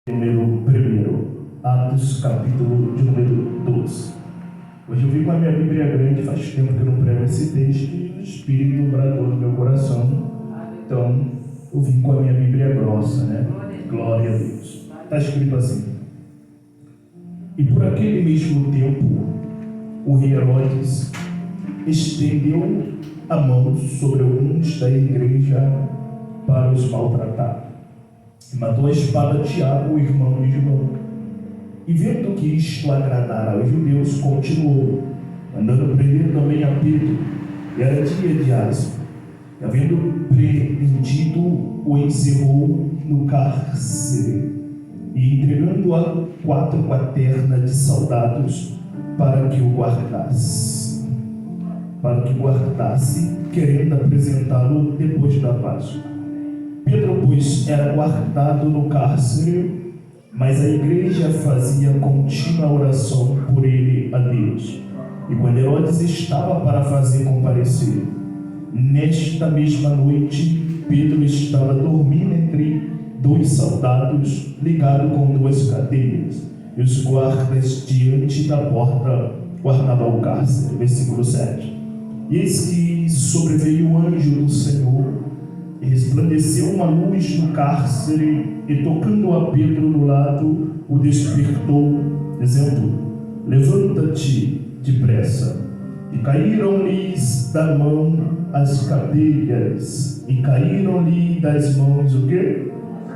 Número 1, Atos, capítulo de número 12. Hoje eu vim com a minha Bíblia grande, faz tempo que eu não prego esse texto e o Espírito bradou no meu coração. Então, eu vim com a minha Bíblia grossa, né? Glória a Deus. Está escrito assim: E por aquele mesmo tempo, o rei Herodes estendeu a mão sobre alguns da igreja para os maltratar. Matou a espada Tiago, o irmão de João. E vendo que isto agradara aos judeus, continuou, mandando prender também a Pedro. E era dia de Aspa. E havendo prendido, o encerrou no cárcere. E entregando a 4 quaternas de soldados para que o guardasse. Querendo apresentá-lo depois da Páscoa. Pedro, pois, era guardado no cárcere, mas a igreja fazia contínua oração por ele a Deus. E quando Herodes estava para fazer comparecer, nesta mesma noite, Pedro estava dormindo entre 2 soldados, ligado com 2 cadeias, e os guardas diante da porta guardavam o cárcere. Versículo 7. E eis que sobreveio o anjo do Senhor, e resplandeceu uma luz no cárcere, e tocando a Pedro no lado, o despertou, dizendo: Levanta-te depressa. E caíram-lhes da mão as cadeias. E caíram-lhe das mãos o quê?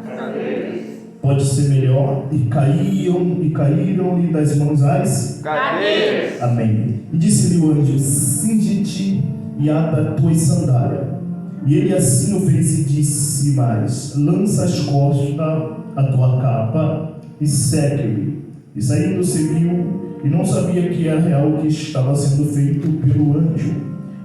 Cadeias. Pode ser melhor. E caíram-lhe das mãos as cadeias. Amém. E disse-lhe o anjo: Cinge-te e ata tuas sandálias. E ele assim o fez e disse mais: Lança as costas a tua capa e segue-me. E saindo seguiu, e não sabia que era real o que estava sendo feito pelo anjo,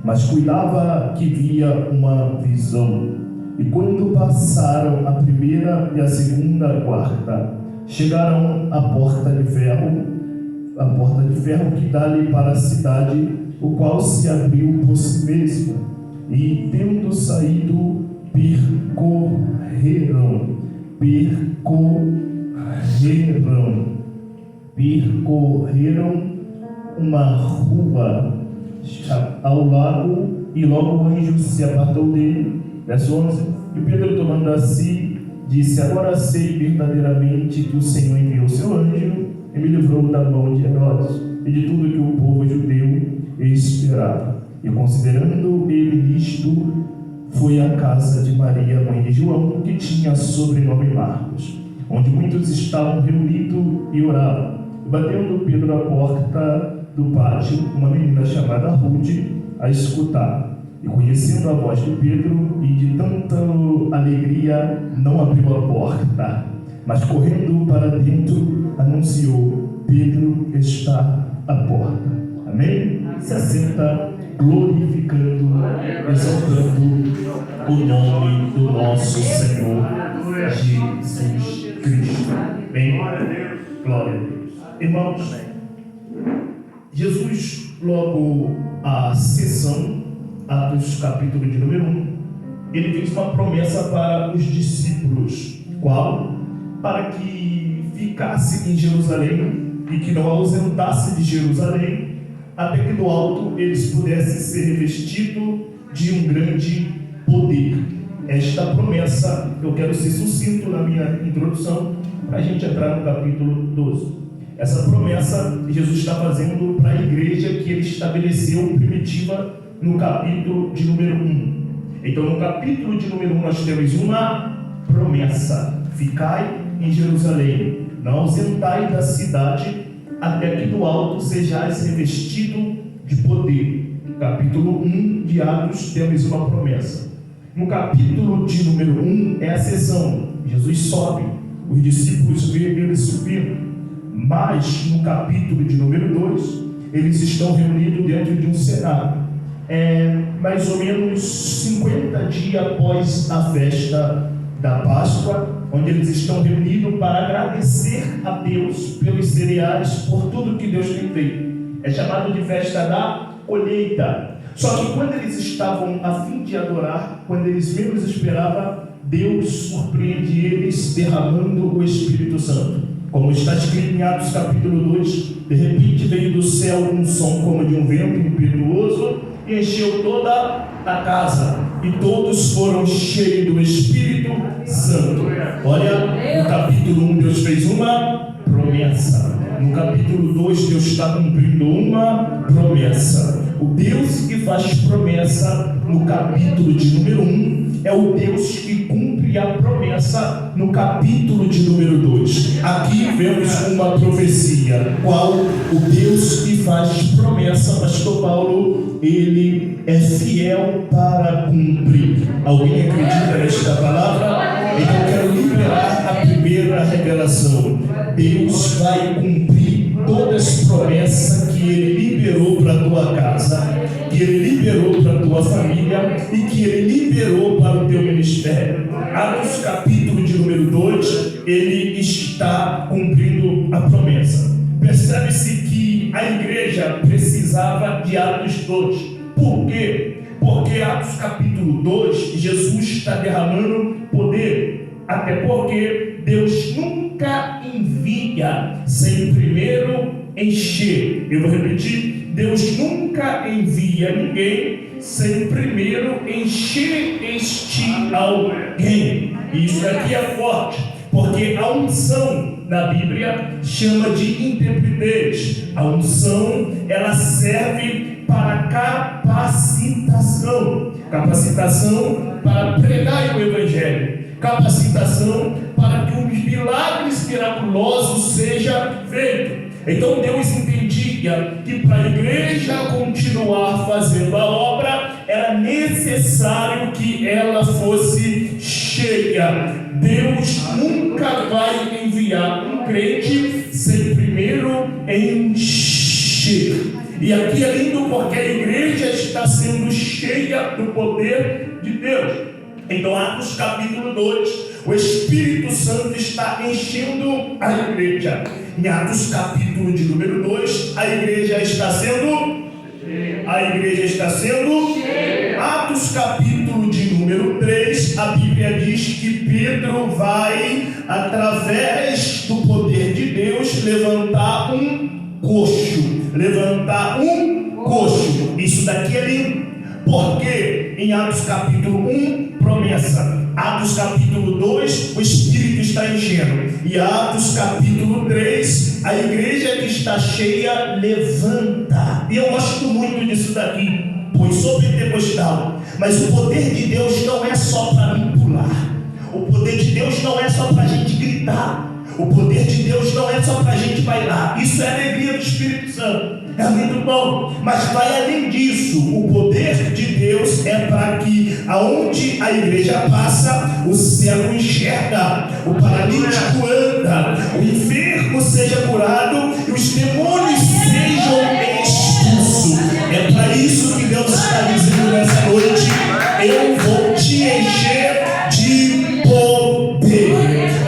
mas cuidava que via uma visão. E quando passaram a primeira e a segunda guarda, chegaram à porta de ferro que dá-lhe para a cidade, o qual se abriu por si mesma. E tendo saído, percorreram uma rua ao lado, e logo o anjo se apartou dele. Verso 11. E Pedro, tomando a si, disse: Agora sei verdadeiramente que o Senhor enviou seu anjo e me livrou da mão de Herodes e de tudo que o povo judeu esperava. E considerando ele nisto, foi à casa de Maria, mãe de João, que tinha sobrenome Marcos, onde muitos estavam reunidos e oravam. E batendo Pedro à porta do pátio, uma menina chamada Rude a escutar. E conhecendo a voz de Pedro, e de tanta alegria, não abriu a porta, mas correndo para dentro, anunciou: Pedro está à porta. Amém? Se assenta, glorificando, exaltando o nome do nosso Senhor Jesus Cristo. Bem, glória a Deus. Irmãos, Jesus, logo a sessão, Atos capítulo de número 1, ele fez uma promessa para os discípulos. Qual? Para que ficasse em Jerusalém e que não ausentasse de Jerusalém, até que do alto eles pudessem ser revestidos de um grande poder. Esta promessa, eu quero ser sucinto na minha introdução, para a gente entrar no capítulo 12. Essa promessa Jesus está fazendo para a igreja que ele estabeleceu primitiva no capítulo de número 1. Então, no capítulo de número 1, nós temos uma promessa: ficai em Jerusalém, não ausentai da cidade, até que do alto sejais revestido de poder. Capítulo 1 de Atos, temos uma promessa. No capítulo de número 1 é a sessão. Jesus sobe, os discípulos veem ele subindo. Mas no capítulo de número 2, eles estão reunidos dentro de um cenário. Mais ou menos 50 dias após a festa da Páscoa, onde eles estão reunidos para agradecer a Deus pelos cereais, por tudo que Deus tem feito. É chamado de festa da colheita. Só que quando eles estavam a fim de adorar, quando eles menos esperavam, Deus surpreende eles derramando o Espírito Santo. Como está escrito em Atos capítulo 2, de repente veio do céu um som como de um vento impetuoso e encheu toda a casa, e todos foram cheios do Espírito Santo. Olha, no capítulo 1 Deus fez uma promessa. No capítulo 2 Deus está cumprindo uma promessa. O Deus que faz promessa no capítulo de número 1 é o Deus que cumpre a promessa no capítulo de número 2. Aqui vemos uma profecia. Qual? O Deus que faz promessa, pastor Paulo, ele é fiel para cumprir. Alguém acredita nesta palavra? Então eu quero liberar a primeira revelação. Deus vai cumprir todas as promessas que Ele liberou para a tua casa, que Ele liberou para a tua família e que Ele liberou para o teu ministério. Atos capítulo de número 2, Ele está cumprindo a promessa. Percebe-se que a igreja precisava de Atos 2. Por quê? Porque Atos capítulo 2, Jesus está derramando poder. Até porque Deus nunca envia sem primeiro encher. Eu vou repetir: Deus nunca envia ninguém sem primeiro encher alguém. E isso aqui é forte, porque a unção na Bíblia chama de intrepidez. A unção, ela serve para capacitação. Capacitação para pregar o Evangelho. Capacitação para que os milagres miraculosos sejam feitos. Então Deus entendia que para a igreja continuar fazendo a obra, era necessário que ela fosse cheia. Deus nunca vai enviar um crente sem primeiro encher. E aqui é lindo porque a igreja está sendo cheia do poder de Deus. Então, Atos capítulo 2, o Espírito Santo está enchendo a igreja. Em Atos capítulo de número 2, a igreja está sendo cheia. Atos capítulo de número 3, a Bíblia diz que Pedro vai, através do poder de Deus, levantar um coxo. Isso daqui é lindo. Porque em Atos capítulo 1, promessa. Atos capítulo 2, o Espírito está enchendo. E Atos capítulo 3, a igreja que está cheia levanta. E eu gosto muito disso daqui, pois sou pentecostal. Mas o poder de Deus não é só para pular. O poder de Deus não é só para a gente gritar. O poder de Deus não é só para a gente bailar. Isso é a alegria do Espírito Santo. É muito bom, mas vai além disso. O poder de Deus é para que aonde a igreja passa, o cego enxerga, o paralítico anda, o enfermo seja curado e os demônios sejam expulsos. É para isso que Deus está dizendo nessa noite: eu vou te encher de poder,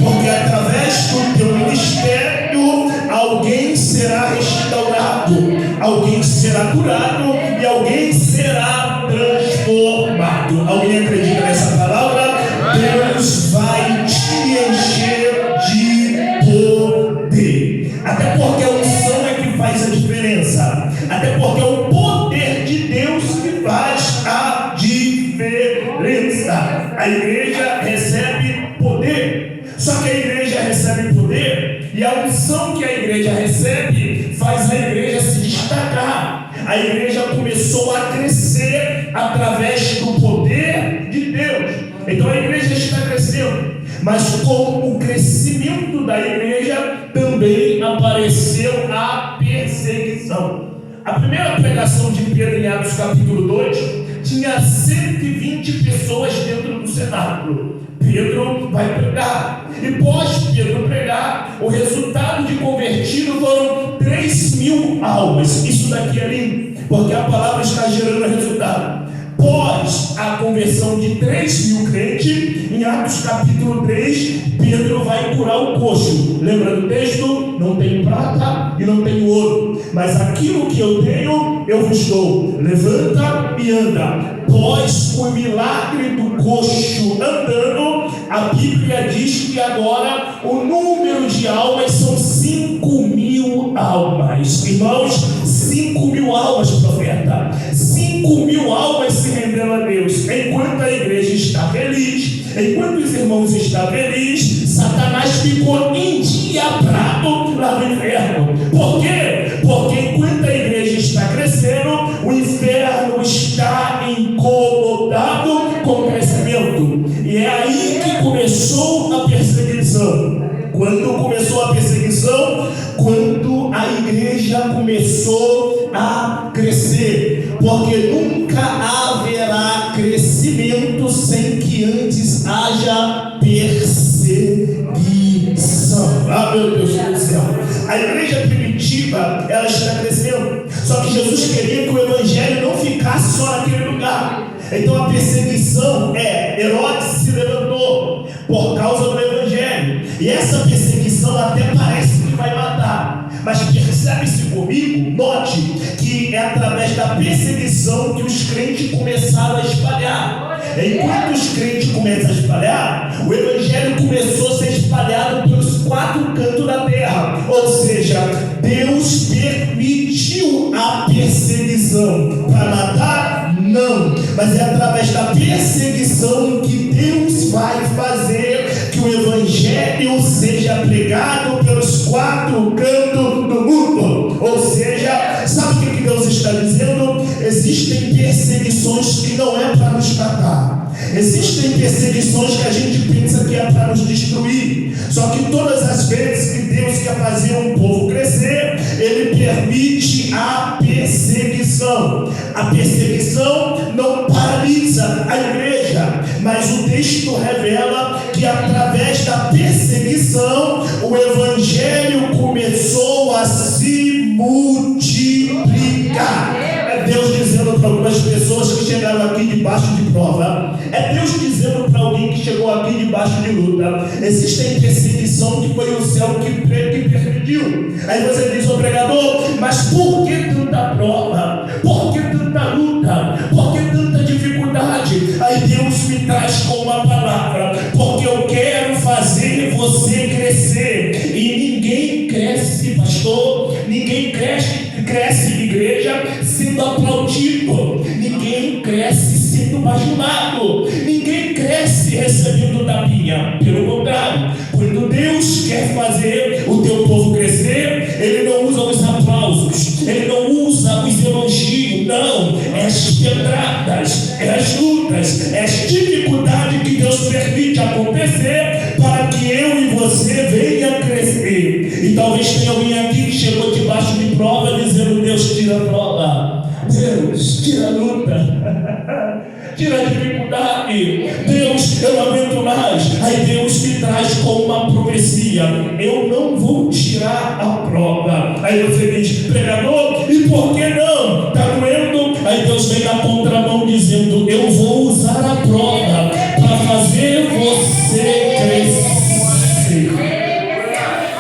porque através do teu ministério alguém será restaurado, alguém será curado e alguém será transformado. Alguém acredita nessa palavra? Deus vai te encher de poder. Até porque a unção é que faz a diferença. Até porque é o poder de Deus que faz a diferença. A igreja recebe poder. Só que a igreja recebe poder e a unção que a igreja recebe faz a igreja se destacar. A igreja começou a crescer através do poder de Deus. Então a igreja está crescendo, mas com o crescimento da igreja também apareceu a perseguição. A primeira pregação de Pedro em Atos capítulo 2 tinha 120 pessoas dentro do cenáculo. Pedro vai pregar, e pós Pedro pregar, o resultado de convertido foram 3.000 almas. Isso daqui é lindo, porque a palavra está gerando resultado. Pós a conversão de 3.000 crentes, em Atos capítulo 3, Pedro vai curar o coxo. Lembra do texto? Não tenho prata e não tenho ouro, mas aquilo que eu tenho, eu vos dou. Levanta e anda. após o milagre do coxo andando, a Bíblia diz que agora o número de almas são 5.000 almas. Irmãos, 5.000 almas, profeta. 5.000 almas se renderam a Deus. Enquanto a igreja está feliz, enquanto os irmãos estão felizes, Satanás ficou endiabrado lá no inferno. Por quê? Porque enquanto a igreja está crescendo, o inferno está incomodado com o crescimento. E é aí que começou a perseguição. Quando começou a perseguição? Quando a igreja começou a crescer. Porque nunca haverá crescimento sem que antes haja perseguição. Ah, meu Deus do céu. A igreja primitiva, ela está crescendo. Só que Jesus queria que o evangelho não ficasse só naquele lugar. Então a perseguição Herodes se levantou por causa do evangelho. E essa perseguição até parece que vai matar. Mas percebe-se comigo, note que é através da perseguição que os crentes começaram a espalhar. Enquanto os crentes começam a espalhar, o evangelho começou a ser espalhado pelos 4 cantos da terra. Ou seja, Deus permitiu a perseguição para matar? Não, mas é através da perseguição que Deus vai fazer que o evangelho seja pregado pelos 4 cantos do mundo. Ou seja, sabe o que Deus está dizendo? Existem perseguições que não é para nos matar. Existem perseguições que a gente pensa que é para nos destruir. Só que todas as vezes que Deus quer fazer um povo crescer, Ele permite a perseguição. A perseguição não paralisa a igreja, mas o texto revela que através da perseguição o evangelho começou a se multiplicar. É Deus dizendo para algumas pessoas que chegaram aqui debaixo de prova. É Deus dizendo para alguém que chegou aqui debaixo de luta. Existe perseguição que foi o céu que permitiu. Aí você diz, ô pregador, mas por que tanta prova? Por que tanta luta? Por que tanta dificuldade? Aí Deus me traz com uma palavra, porque eu quero fazer você crescer. E ninguém cresce, pastor, ninguém cresce igreja sendo aplaudido, ninguém cresce sendo bajulado, ninguém cresce recebendo tapinha. Pelo contrário, quando Deus quer fazer o teu povo crescer, Ele não usa os aplausos, Ele não usa os elogios, não, é as pedradas, é as lutas, é as dificuldades que Deus permite acontecer para que eu e você venha crescer. E talvez tenha alguém aqui que chegou debaixo de prova dizendo, Deus, tira a prova, Deus, tira a luta, tira a dificuldade, Deus, eu não aguento mais. Aí Deus me traz com uma profecia, eu não vou tirar a prova. Aí você diz, pregador, e por que não? Está doendo? Aí Deus vem na contramão dizendo, eu vou usar a prova para fazer você crescer.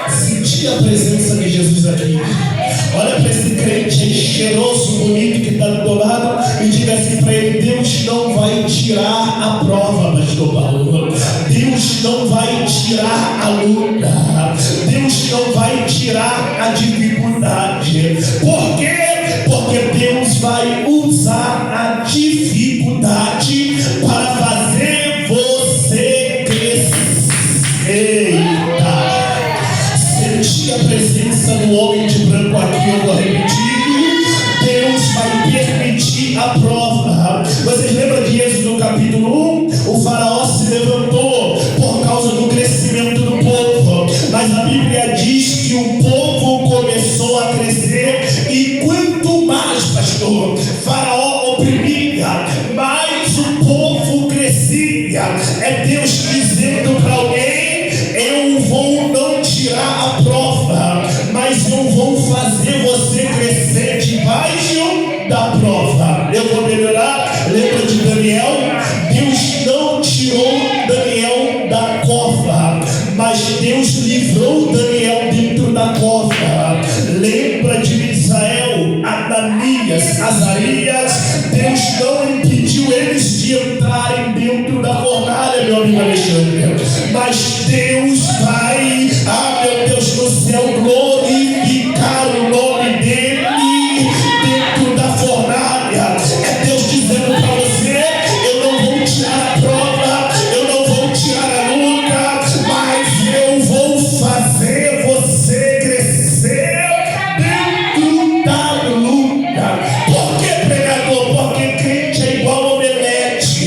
Sentir a presença de Jesus aqui. Olha para esse crente cheiroso, bonito que está do teu lado e diga assim para ele, Deus não vai tirar a prova, pastor Paulo. Deus não vai tirar a luta. Deus não vai tirar a dificuldade. Por quê? Porque Deus vai usar a dificuldade para fazer você crescer. Eita! Senti a presença do homem de branco aqui, eu vou repetir. Deus vai permitir a prova. Vocês lembram de Êxodo no capítulo 1? O faraó se levantou por causa do crescimento do povo. Mas a Bíblia diz que o povo começou a crescer. E quanto mais, pastor, faraó oprimia, mais o povo crescia. É Deus dizendo para alguém, eu vou não tirar a prova, mas eu vou fazer você crescer debaixo da prova. Eu vou melhorar. Lembra de Daniel? Deus não tirou Daniel da cova, mas Deus livrou Daniel dentro da cova. Lembra de Misael, Ananias, Azarias? Deus não impediu impediu eles de entrarem dentro da fornalha, meu amigo Alexandre. Mas Deus vai, meu Deus do céu, glorificar o nome dele dentro da fornalha. É Deus dizendo para você: eu não vou tirar a prova, eu não vou tirar a luta, mas eu vou fazer você crescer dentro da luta. Por que, pregador? Porque crente é igual omelete.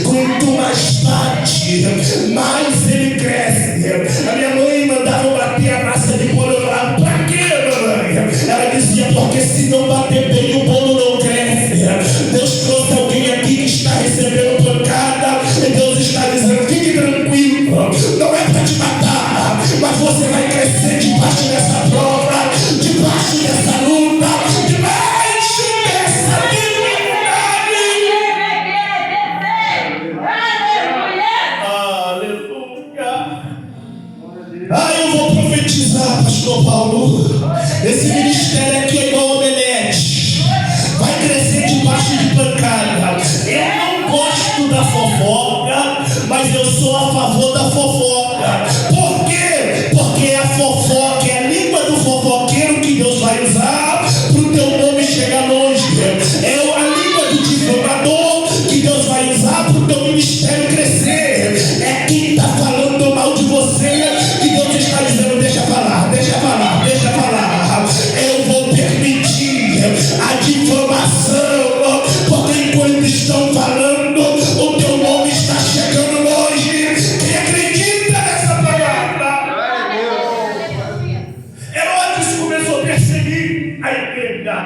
Quanto mais bate, mais ele cresce. A minha mãe mandava bater a massa de bolo. Eu falava: pra quê, mamãe? Ela dizia: porque se não bater bem, o bolo não cresce. Deus trouxe alguém aqui que está recebendo pancada, e Deus está dizendo: fique tranquilo, não é para te matar, mas você vai crescer debaixo dessa prova, debaixo dessa luta, debaixo dessa dificuldade. Aleluia. Eu vou profetizar, pastor Paulo. Esse ministério aqui é igual omelete, vai crescer debaixo de pancada. Eu não gosto da fofoca, mas eu sou a favor da fofoca. Por quê? Porque a fofoca é a língua do fofoqueiro que Deus vai usar para o teu nome chegar longe. É a língua do difamador que Deus vai usar para o teu ministério crescer. É quem está falando mal de você que Deus está dizendo: deixa falar, deixa falar, deixa falar. Eu vou permitir a difamação, porque enquanto estão falando, o teu nome está chegando longe. Quem acredita nessa palavra? Herodes começou a perseguir a igreja.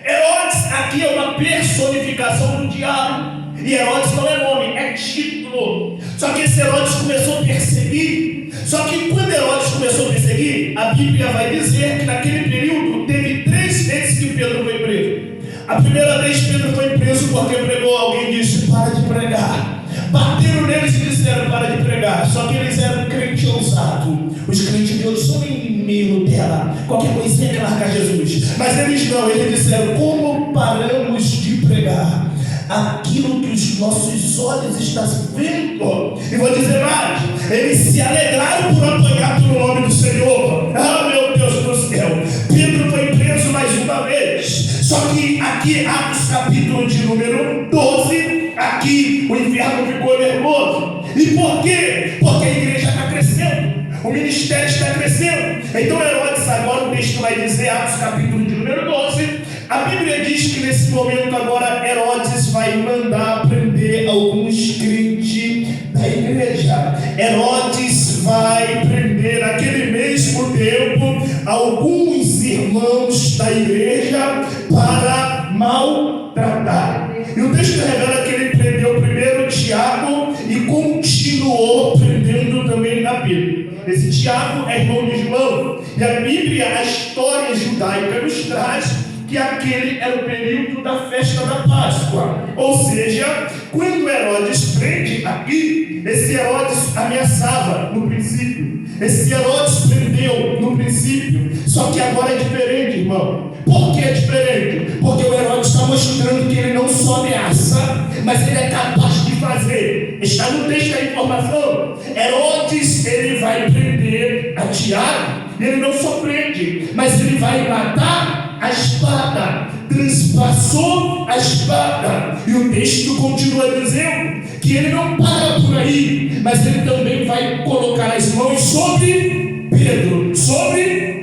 Herodes aqui é uma personificação do diabo. E Herodes não é nome, é título. Só que esse Herodes começou a perseguir. Só que quando Herodes começou a perseguir, a Bíblia vai dizer que naquele período teve 3 vezes que Pedro foi preso. A primeira vez Pedro foi preso porque pregou. Alguém disse: para de pregar. Bateram neles e disseram: para de pregar. Só que eles eram crente ousado. Os crentes de hoje são meio Nutella, qualquer coisinha que larga Jesus. Mas eles não, eles disseram: como paramos de pregar aquilo que os nossos olhos estão vendo? E vou dizer mais: eles se alegraram por apanhar pelo nome do Senhor. Meu Deus do céu, Pedro foi preso mais uma vez. Só que aqui, Atos capítulo de número 12, aqui o inferno ficou nervoso. E por quê? Porque a igreja está crescendo, o ministério está crescendo. Então Herodes, agora o texto vai dizer, Atos capítulo de número 12, a Bíblia diz que nesse momento agora Herodes vai mandar prender alguns crentes da igreja. Herodes vai prender naquele mesmo tempo alguns irmãos da igreja para maltratar. E o texto revela que ele prendeu primeiro Tiago e continuou prendendo também na Bíblia. Esse Tiago é irmão de João. E a Bíblia, a história judaica nos traz que aquele era o período da festa da Páscoa. Ou seja, quando Herodes prende aqui, esse Herodes ameaçava no princípio. Esse Herodes prendeu no princípio. Só que agora é diferente, irmão. Por que é diferente? Porque o Herodes está mostrando que ele não só ameaça, mas ele é capaz de fazer. Está no texto da informação. Herodes, ele vai prender a Tiago. Ele não só prende, mas ele vai matar a espada, transpassou a espada. E o texto continua dizendo que ele não para por aí, mas ele também vai colocar as mãos sobre Pedro. Sobre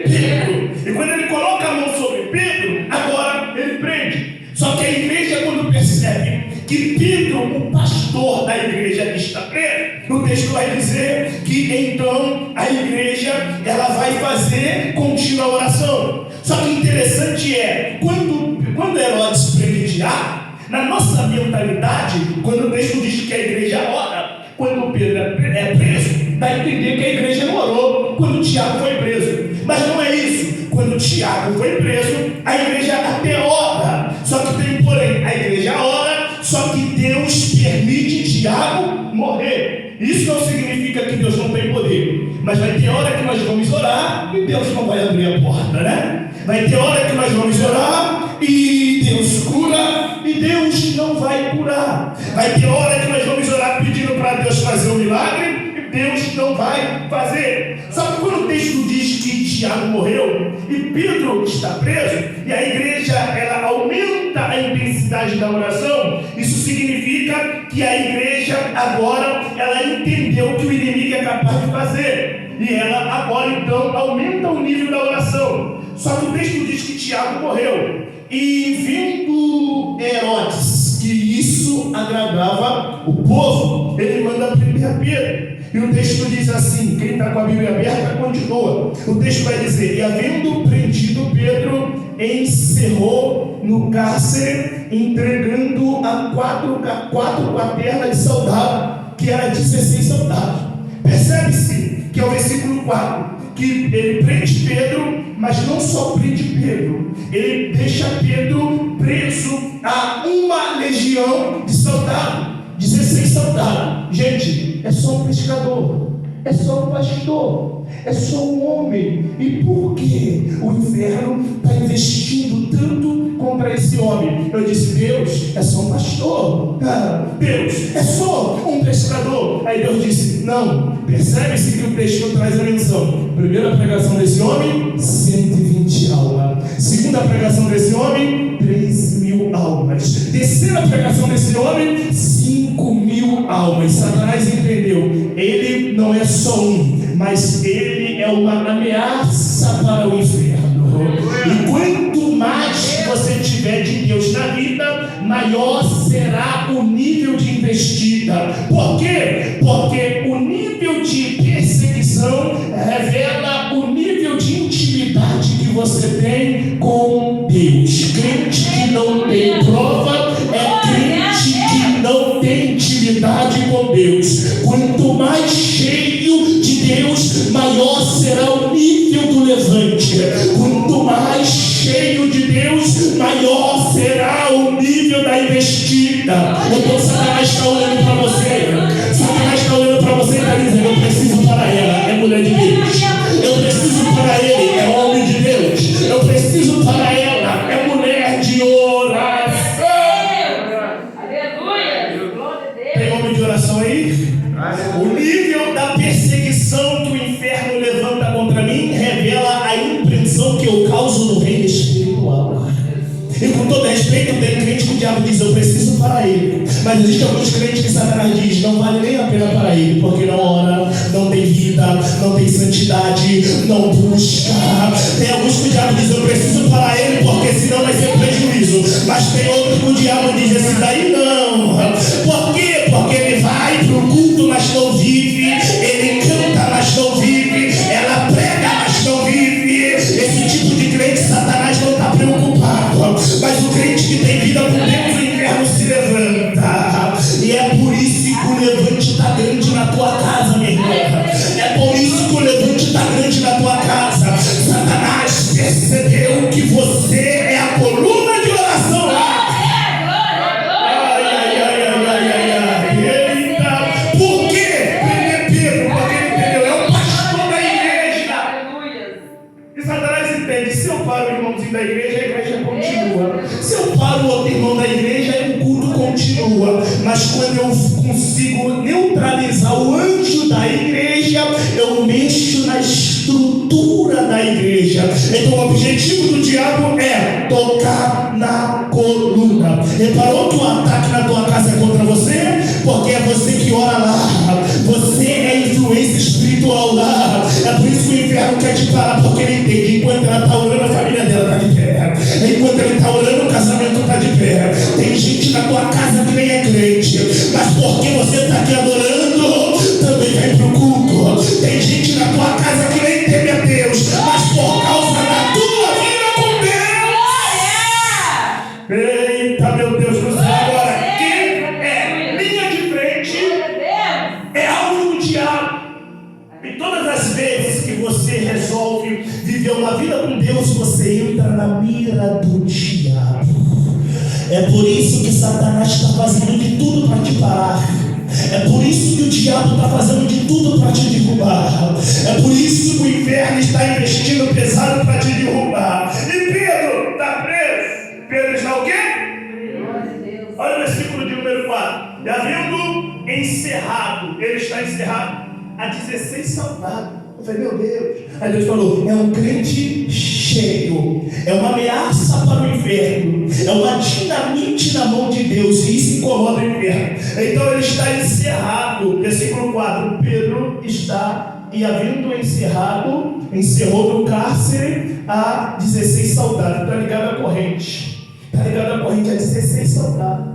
Pedro. E quando ele coloca a mão sobre Pedro, agora ele prende. Só que a igreja, quando percebe que Pedro, o pastor da igreja, está preso, o texto vai dizer que então a igreja ela vai fazer contínua oração. Só que interessante é, quando Herodes prende Tiago, na nossa mentalidade, quando o texto diz que a igreja ora, quando Pedro é preso, dá a entender que a igreja não orou quando Tiago foi preso. Mas não é isso. Quando Tiago foi preso, a igreja até ora. Só que tem porém, a igreja ora, só que Deus permite Tiago morrer. Isso não significa que Deus não tem poder. Mas vai ter hora que nós vamos orar e Deus não vai abrir a porta, né? Vai ter hora que nós vamos orar e Deus cura e que Deus não vai curar. Vai ter hora que nós vamos orar pedindo para Deus fazer um milagre e Deus não vai fazer. Só que quando o texto diz que Tiago morreu e Pedro está preso, e a igreja ela aumenta a intensidade da oração, isso significa que a igreja agora ela entendeu o que o inimigo é capaz de fazer, e ela agora então aumenta o nível da oração. Só que o texto diz que Tiago morreu, e vindo Herodes, que isso agradava o povo, ele manda prender Pedro. E o texto diz assim, quem está com a Bíblia aberta continua. O texto vai dizer: e havendo prendido Pedro, encerrou no cárcere, entregando a quatro quaternas de soldado, que era 16 soldados. Percebe-se que é o versículo 4, que ele prende Pedro, mas não só prende Pedro, ele deixa Pedro preso a uma legião de soldados, 16 soldados. Gente, é só um pescador, é só um pastor, é só um homem. E por que o inferno está investindo tanto contra esse homem? Eu disse: Deus, é só um pastor. Deus, é só um pescador. Aí Deus disse: não. Percebe-se que o texto traz a menção. Primeira pregação desse homem, 120 almas. Segunda pregação desse homem, 3.000 almas. Terceira pregação desse homem, 5.000 almas. Satanás entendeu, ele não é só um, mas ele é uma ameaça para o inferno. E quanto mais você tiver de Deus na vida, maior será o nível de investida. Por quê? Porque o nível de perseguição revela o nível de intimidade que você tem com Deus. Crente que não tem prova é crente que não tem intimidade com Deus. Quanto mais cheio de Deus, maior será o nível do levante. Quanto mais cheio de Deus, maior será o nível da investida. Então Satanás está olhando para você. Satanás está olhando para você e está dizendo: eu preciso para ela, é mulher de Deus. Eu preciso para ele, é homem de Deus. Eu preciso para ela, é mulher de oração. Tem homem de oração aí? O nível da perseguição que o inferno levanta contra mim revela a impressão que eu causo no reino espiritual. E com todo respeito, tem crente que o diabo diz: eu preciso para ele. Mas existem alguns crentes que Satanás diz: não vale nem a pena para ele, porque não ora, não tem vida, não tem santidade, não busca. Tem alguns que o diabo diz: eu preciso para ele, porque senão vai ser prejuízo. Mas tem outros que o diabo diz: esse daí não. Por quê? Porque ele vai para o culto, mas não vive. Ele canta, mas não vive. Ela prega, mas não vive. Esse tipo de crente Satanás não está preocupado. Mas o crente que tem vida com Deus, o inferno se levanta. E é por isso que o levante está grande na tua casa, minha irmã. É por isso que o levante está grande na tua casa. Satanás percebeu que você é a coluna de oração lá. Por quê? Pedro, porque ele entendeu, é o pastor da igreja. E Satanás entende: se eu paro o irmãozinho da igreja, a igreja continua. Se eu paro o outro irmão da igreja, o culto continua. Mas quando eu consigo neutralizar o anjo da igreja, eu mexo na estrutura da igreja. Então o objetivo do diabo é tocar na coluna. Reparou que o ataque na tua casa é contra você? Porque é você que ora lá. Você é influência espiritual lá. É por isso que o inferno quer te parar, porque ele entende: enquanto ela está orando, a família dela está de pé. Enquanto ele está orando, o casamento está de pé. Tem gente na tua casa que nem é crente, mas porque você está aqui adorando, também vem para o culto. Tem gente na tua casa que nem teme a Deus, mas por causa da tua vida com Deus. Eita, meu Deus do céu. Agora, quem é linha de frente é alvo do diabo. E todas as vezes que você resolve viver uma vida com Deus, você entra na mira do diabo. É por isso que Satanás está fazendo de tudo para te parar. É por isso que o diabo está fazendo de tudo para te derrubar. É por isso que o inferno está investindo pesado para te derrubar. E Pedro está preso. Pedro está o quê? encerrado. Ele está encerrado há 16 soldados. Eu falei, meu Deus. Aí Deus falou, é um crente cheio, é uma ameaça para o inferno, é uma dinamite na mão de Deus, e isso incomoda o inferno. Então ele está encerrado. Versículo 4, Pedro está, e havendo encerrado, encerrou no cárcere a 16 soldados. Está ligado à corrente, está ligado à corrente a 16 soldados.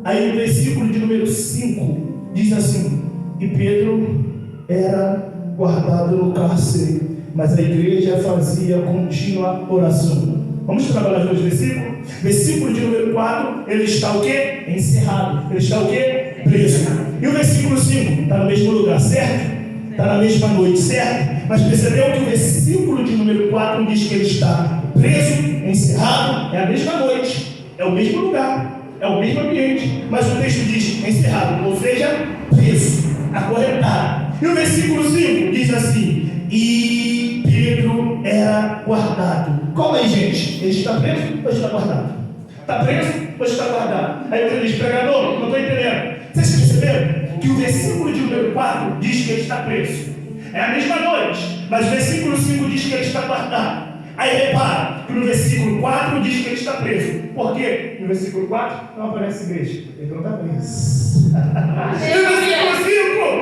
Aí no versículo de número 5 diz assim, e Pedro era guardado no cárcere, mas a igreja fazia contínua oração. Vamos trabalhar os dois versículos? Versículo de número 4, ele está o quê? Encerrado. Ele está o quê? Preso. E o versículo 5 está no mesmo lugar, certo? Está na mesma noite, certo? Mas percebeu que o versículo de número 4 diz que ele está preso, encerrado, é a mesma noite, é o mesmo lugar, é o mesmo ambiente, mas o texto diz encerrado, ou seja, preso, acorrentado. E o versículo 5 diz assim, e Pedro era guardado. Como é, gente? Ele está preso ou está guardado? Está preso ou está guardado? Aí você diz, pregador, não estou entendendo. Vocês perceberam que o versículo de número 4 diz que ele está preso? É a mesma noite, mas o versículo 5 diz que ele está guardado. Aí repara que no versículo 4 diz que ele está preso. Por quê? No versículo 4 não aparece igreja. Ele não está preso. E no versículo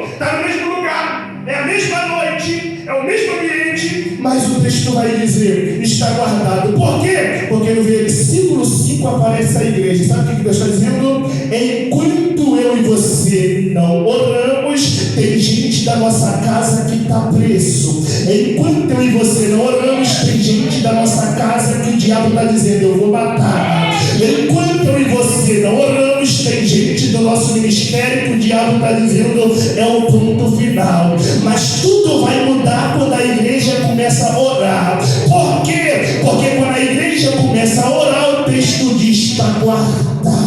5 está no mesmo lugar. É a mesma noite, é o mesmo ambiente, mas o texto vai dizer, está guardado. Por quê? Porque no versículo 5 aparece a igreja. Sabe o que Deus está dizendo? Enquanto eu e você não oramos, tem gente da nossa casa que está preso. Enquanto eu e você não oramos, tem gente da nossa casa que o diabo está dizendo, eu vou matar. Enquanto eu e você não oramos, tem gente do nosso ministério que o diabo está dizendo, é o ponto final. Mas tudo vai mudar quando a igreja começa a orar. Por quê? Porque quando a igreja começa a orar, o texto diz, está guardado.